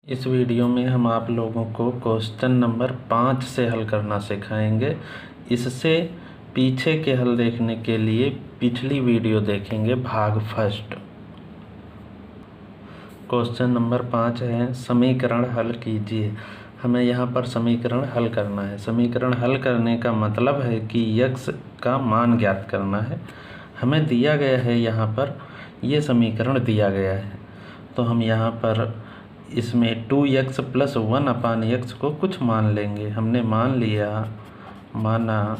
इस वीडियो में हम आप लोगों को क्वेश्चन नंबर 5 से हल करना सिखाएंगे। इससे पीछे के हल देखने के लिए पिछली वीडियो देखेंगे, भाग फर्स्ट। क्वेश्चन नंबर 5 है, समीकरण हल कीजिए। हमें यहाँ पर समीकरण हल करना है। समीकरण हल करने का मतलब है कि x का मान ज्ञात करना है। हमें दिया गया है, यहाँ पर ये समीकरण दिया गया है, तो हम यहाँ पर इसमें 2x + 1/x को कुछ मान लेंगे। हमने माना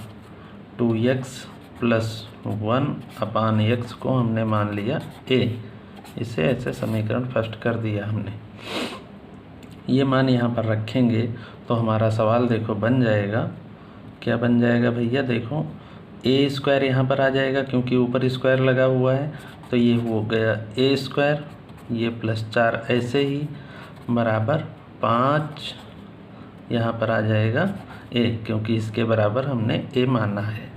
2x + 1/x को हमने मान लिया a। इसे ऐसे समीकरण फर्स्ट कर दिया हमने। ये मान यहाँ पर रखेंगे तो हमारा सवाल देखो बन जाएगा। क्या बन जाएगा भैया? देखो a² यहाँ पर आ जाएगा, क्योंकि ऊपर स्क्वायर लगा हुआ है, तो ये हो गया a², ये +4 ऐसे ही बराबर 5 यहाँ पर आ जाएगा a, क्योंकि इसके बराबर हमने a माना है।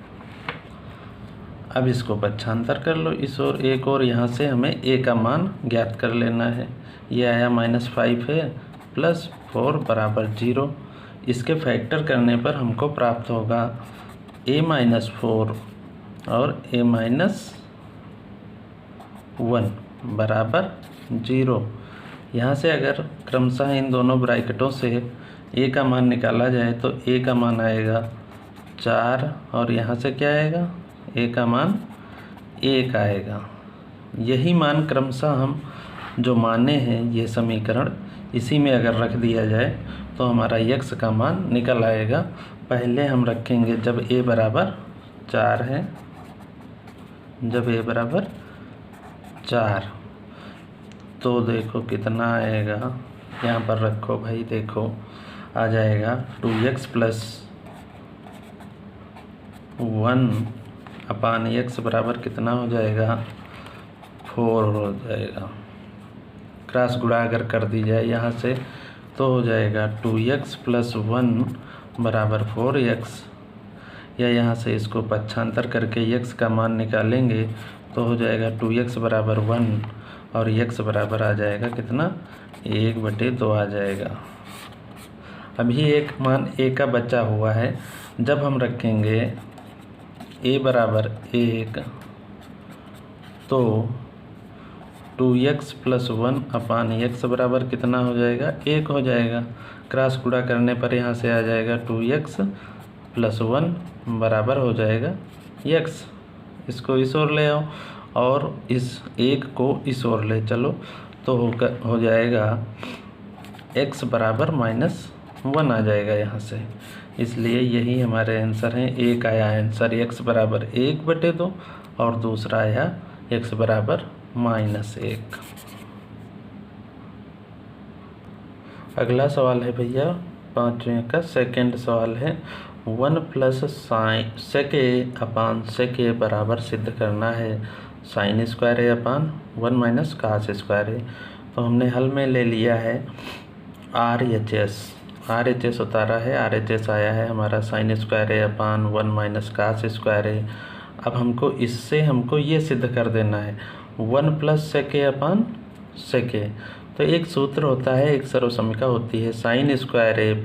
अब इसको पक्षांतर कर लो इस ओर, एक और यहाँ से हमें a का मान ज्ञात कर लेना है। ये आया -5 है, +4 = 0। इसके फैक्टर करने पर हमको प्राप्त होगा a - 4 और a - 1 बराबर 0। यहाँ से अगर क्रमशः इन दोनों ब्रैकेटों से a का मान निकाला जाए तो a का मान आएगा 4, और यहाँ से क्या आएगा? a का मान 1 आएगा। यही मान क्रमशः हम जो माने हैं, ये समीकरण इसी में अगर रख दिया जाए तो हमारा x का मान निकल आएगा। पहले हम रखेंगे जब a बराबर 4 है, जब a बराबर 4, तो देखो कितना आएगा। यहाँ पर रखो भाई, देखो आ जाएगा 2x + 1/x बराबर कितना हो जाएगा? 4 हो जाएगा। क्रॉस गुणा अगर कर दी जाए यहाँ से तो हो जाएगा 2x + 1 बराबर 4x, या यहाँ से इसको पक्षांतर करके x का मान निकालेंगे तो हो जाएगा 2x बराबर 1 और x बराबर आ जाएगा कितना? 1/2 आ जाएगा। अभी एक मान a का बचा हुआ है। जब हम रखेंगे a बराबर 1 तो 2x + 1/x बराबर कितना हो जाएगा? 1 हो जाएगा। क्रॉस गुणा करने पर यहाँ से आ जाएगा 2x + 1 बराबर हो जाएगा x। इसको इस ओर ले आओ और इस 1 को इस ओर ले चलो, तो हो जाएगा x बराबर -1 आ जाएगा यहाँ से। इसलिए यही हमारे आंसर हैं। एक आया आंसर x बराबर 1/2 और दूसरा आया x बराबर -1। अगला सवाल है भैया 5वें का सेकंड सवाल है, 1 + sec a बराबर सिद्ध करना है sin² a/1 - cos²a। तो हमने हल में ले लिया है RHS उतारा है, RHS आया है हमारा sin² a/1 - cos²a। अब हमको इससे ये सिद्ध कर देना है 1 + sec a/sec a। तो एक सूत्र होता है, एक सर्वसमीका होती है, sin² a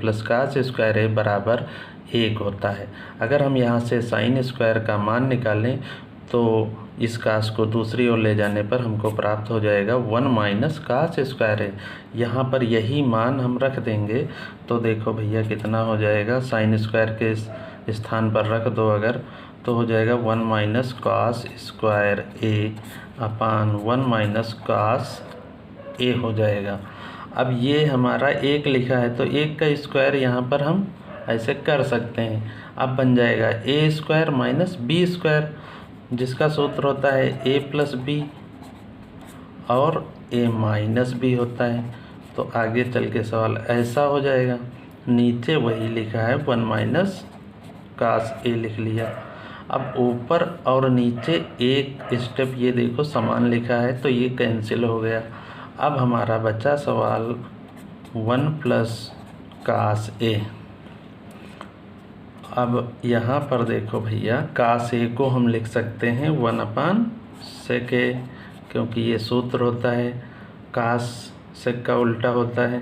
+ cos² a बराबर 1 होता है। अगर हम यहाँ से sin² का मान निकालें तो इस cos को दूसरी ओर ले जाने पर हमको प्राप्त हो जाएगा 1 - cos²a। यहाँ पर यही मान हम रख देंगे तो देखो भैया कितना हो जाएगा। sin² के स्थान पर रख दो अगर, तो हो जाएगा 1 - cos²a/1 - cos a हो जाएगा। अब ये हमारा 1 लिखा है तो 1 का स्क्वायर यहाँ पर हम ऐसे कर सकते हैं। अब बन जाएगा a² - b², जिसका सूत्र होता है a + b और a - b होता है। तो आगे चल के सवाल ऐसा हो जाएगा। नीचे वही लिखा है 1 - cos a लिख लिया। अब ऊपर और नीचे एक स्टेप ये देखो समान लिखा है, तो ये कैंसिल हो गया। अब हमारा बचा सवाल 1 + cos a। अब यहाँ पर देखो भैया cos a को हम लिख सकते हैं 1/sec a, क्योंकि ये सूत्र होता है cos sec का उल्टा होता है।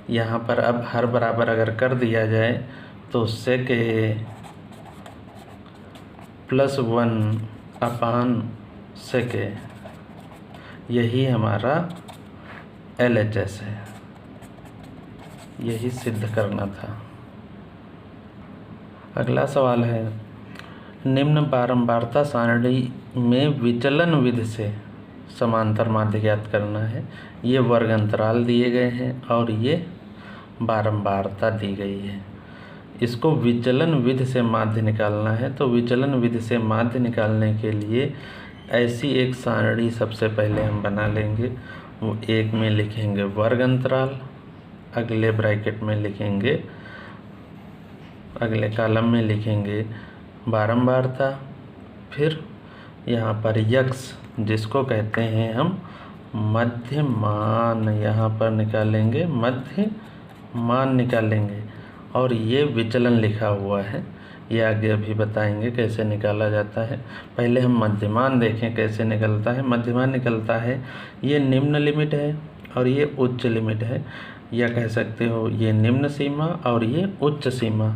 यहाँ पर अब हर बराबर अगर कर दिया जाए तो sec a + 1/sec a, यही हमारा LHS है, यही सिद्ध करना था। अगला सवाल है, निम्न बारंबारता सारणी में विचलन विधि से समांतर माध्य ज्ञात करना है। ये वर्ग अंतराल दिए गए हैं और ये बारंबारता दी गई है। इसको विचलन विधि से माध्य निकालना है। तो विचलन विधि से माध्य निकालने के लिए ऐसी एक सारणी सबसे पहले हम बना लेंगे। वो एक में लिखेंगे वर्ग अंतराल, अगले ब्रैकेट में लिखेंगे, अगले कॉलम में लिखेंगे बारंबारता, फिर यहाँ पर यक्स जिसको कहते हैं हम मध्यमान, यहाँ पर निकालेंगे मध्यमान निकालेंगे, और ये विचलन लिखा हुआ है, ये आगे अभी बताएंगे कैसे निकाला जाता है। पहले हम मध्यमान देखें कैसे निकलता है। मध्यमान निकलता है, ये निम्न लिमिट है और ये उच्च लिमिट है, या कह सकते हो ये निम्न सीमा और ये उच्च सीमा।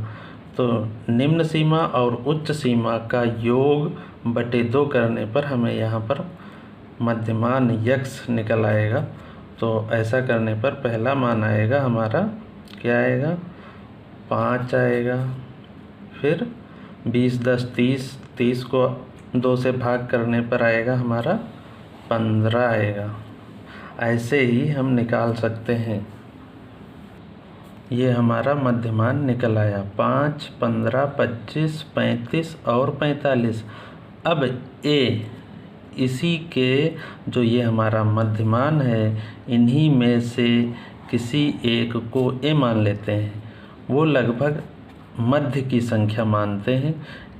तो निम्न सीमा और उच्च सीमा का योग बटे 2 करने पर हमें यहाँ पर मध्यमान यक्स निकल आएगा। तो ऐसा करने पर पहला मान आएगा हमारा, क्या आएगा, 5 आएगा। फिर 20, 10, 30, 30 को 2 से भाग करने पर आएगा हमारा 15 आएगा। ऐसे ही हम निकाल सकते हैं। ये हमारा मध्यमान निकल आया, 5, 15, 25, 35 और 45। अब ए, इसी के जो ये हमारा मध्यमान है, इन्हीं में से किसी एक को ए मान लेते हैं। वो लगभग मध्य की संख्या मानते हैं।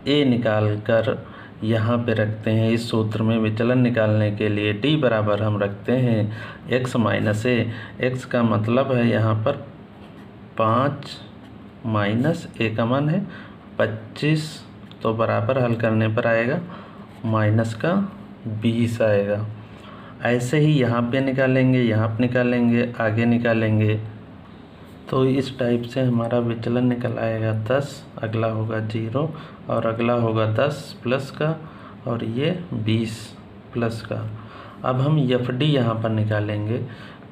ए निकाल कर यहाँ पे रखते हैं। इस सूत्र में विचलन निकालने के लिए टी बराबर हम रखते हैं x माइनस ए। एक्स का मतलब है यहाँ पर 5 माइनस ए का मान है 25, तो बराबर हल करने पर आएगा माइनस का 20 आएगा। ऐसे ही यहाँ पे निकालेंगे, यहाँ पे निकालेंगे, आगे निकालेंगे, तो इस टाइप से हमारा विचलन निकल आएगा 10, अगला होगा 0 और अगला होगा 10 प्लस का और ये 20 प्लस का। अब हम एफ डी यहाँ पर निकालेंगे।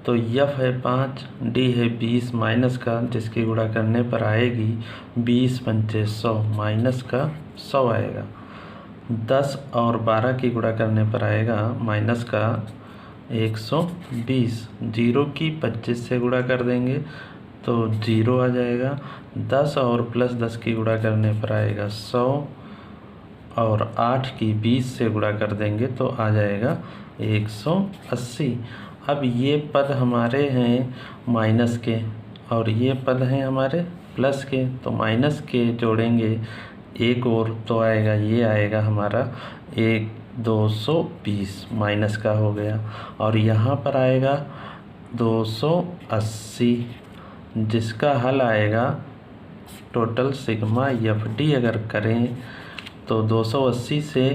तो एफ है 5, डी है 20 माइनस का, जिसकी गुणा करने पर आएगी 20 पंचे 100 माइनस का 100 आएगा। 10 और 12 की गुणा करने पर आएगा माइनस का 120। 0 की 25 से गुणा कर देंगे तो 0 आ जाएगा। 10 और प्लस 10 की गुणा करने पर आएगा 100 और 8 की 20 से गुणा कर देंगे तो आ जाएगा 180। अब ये पद हमारे हैं माइनस के और ये पद हैं हमारे प्लस के, तो माइनस के जोड़ेंगे एक और तो आएगा, ये आएगा हमारा 220 माइनस का हो गया, और यहाँ पर आएगा 280, जिसका हल आएगा टोटल सिग्मा एफ डी अगर करें तो 280 से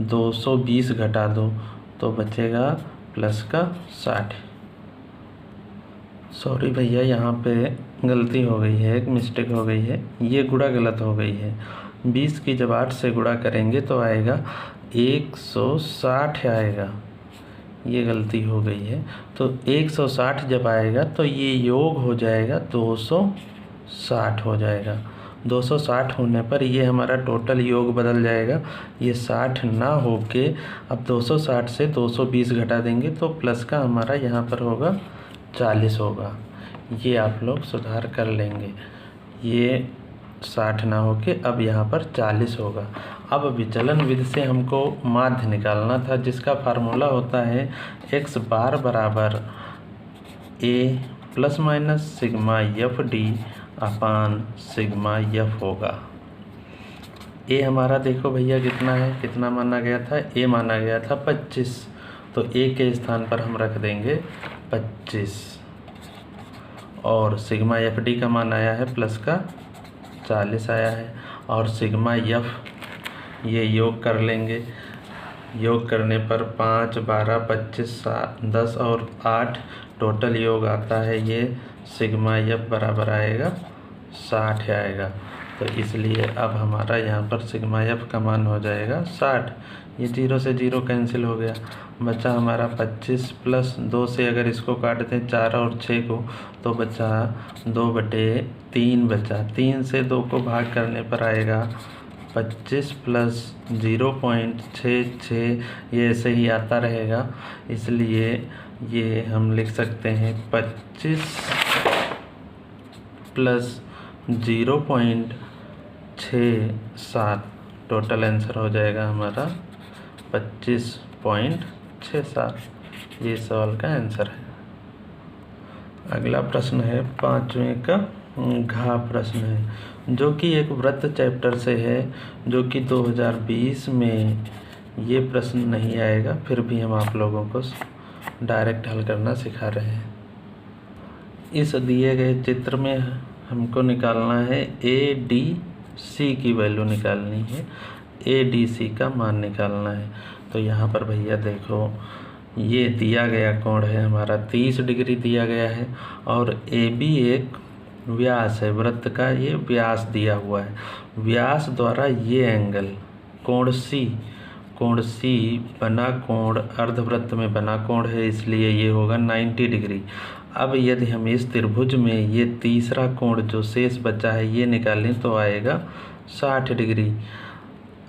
220 घटा दो तो बचेगा प्लस का 60। सॉरी भैया, यहाँ पे गलती हो गई है, एक मिस्टेक हो गई है, ये गुणा गलत हो गई है। 20 की जब 8 से गुणा करेंगे तो आएगा 160 आएगा, ये गलती हो गई है। तो 160 जब आएगा तो ये योग हो जाएगा 260 हो जाएगा। 260 होने पर ये हमारा टोटल योग बदल जाएगा। ये 60 ना होके अब 260 से 220 घटा देंगे तो प्लस का हमारा यहाँ पर होगा 40 होगा। ये आप लोग सुधार कर लेंगे। ये 60 ना होके अब यहाँ पर 40 होगा। अब विचलन विधि से हमको माध्य निकालना था, जिसका फार्मूला होता है x बार बराबर a plus minus sigma F D upon sigma F होगा। a हमारा देखो भैया कितना है, कितना माना गया था, a माना गया था 25, तो a के स्थान पर हम रख देंगे 25, और सिग्मा एफ डी का मान आया है प्लस का 40 आया है, और सिग्मा एफ ये योग कर लेंगे। योग करने पर 5, 12, 25, 10 और 8 टोटल योग आता है ये सिग्मा एफ बराबर आएगा 60 आएगा। तो इसलिए अब हमारा यहाँ पर सिग्मा एफ का मान हो जाएगा 60। ये 0 से 0 कैंसिल हो गया, बचा हमारा 25 प्लस 2 से अगर इसको काट दें 4 और 6 को तो बचा 2/3 बचा। 3 से 2 को भाग करने पर आएगा 25 प्लस 0.66, ये ऐसे ही आता रहेगा। इसलिए ये हम लिख सकते हैं 25 प्लस 0.67, टोटल आंसर हो जाएगा हमारा 25.67। ये सवाल का आंसर है। अगला प्रश्न है 5वें का घ प्रश्न है, जो कि एक वृत्त चैप्टर से है, जो कि 2020 में ये प्रश्न नहीं आएगा, फिर भी हम आप लोगों को डायरेक्ट हल करना सिखा रहे हैं। इस दिए गए चित्र में हमको निकालना है ADC की वैल्यू निकालनी है, ADC का मान निकालना है। तो यहाँ पर भैया देखो, ये दिया गया कोण है हमारा 30 डिग्री दिया गया है, और AB एक व्यास है वृत्त का, ये व्यास दिया हुआ है। व्यास द्वारा ये एंगल कोण C बना कोण अर्धवृत्त में बना कोण है, इसलिए ये होगा 90 डिग्री। अब यदि हम इस त्रिभुज में ये तीसरा कोण जो शेष बचा है ये निकालें तो आएगा 60 डिग्री।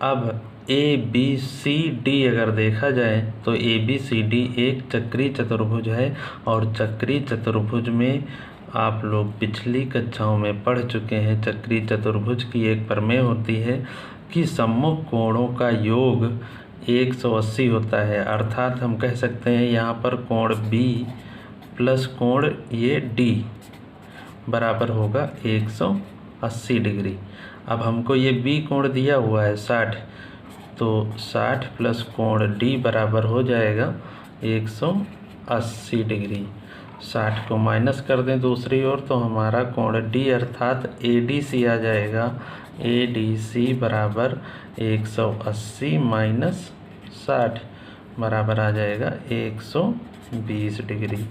अब ABCD अगर देखा जाए तो ABCD एक चक्रीय चतुर्भुज है, और चक्रीय चतुर्भुज में आप लोग पिछली कक्षाओं में पढ़ चुके हैं, चक्रीय चतुर्भुज की एक प्रमेय होती है कि सम्मुख कोणों का योग 180 होता है। अर्थात हम कह सकते हैं यहाँ पर कोण B प्लस कोण ये D बराबर होगा 180 डिग्री। अब हमको ये B कोण दिया हुआ है 60, तो 60 प्लस कोण D बराबर हो जाएगा 180 डिग्री। 60 को माइनस कर दें दूसरी ओर तो हमारा कोण D अर्थात ADC आ जाएगा। ADC बराबर 180 माइनस 60 बराबर आ जाएगा 120 डिग्री।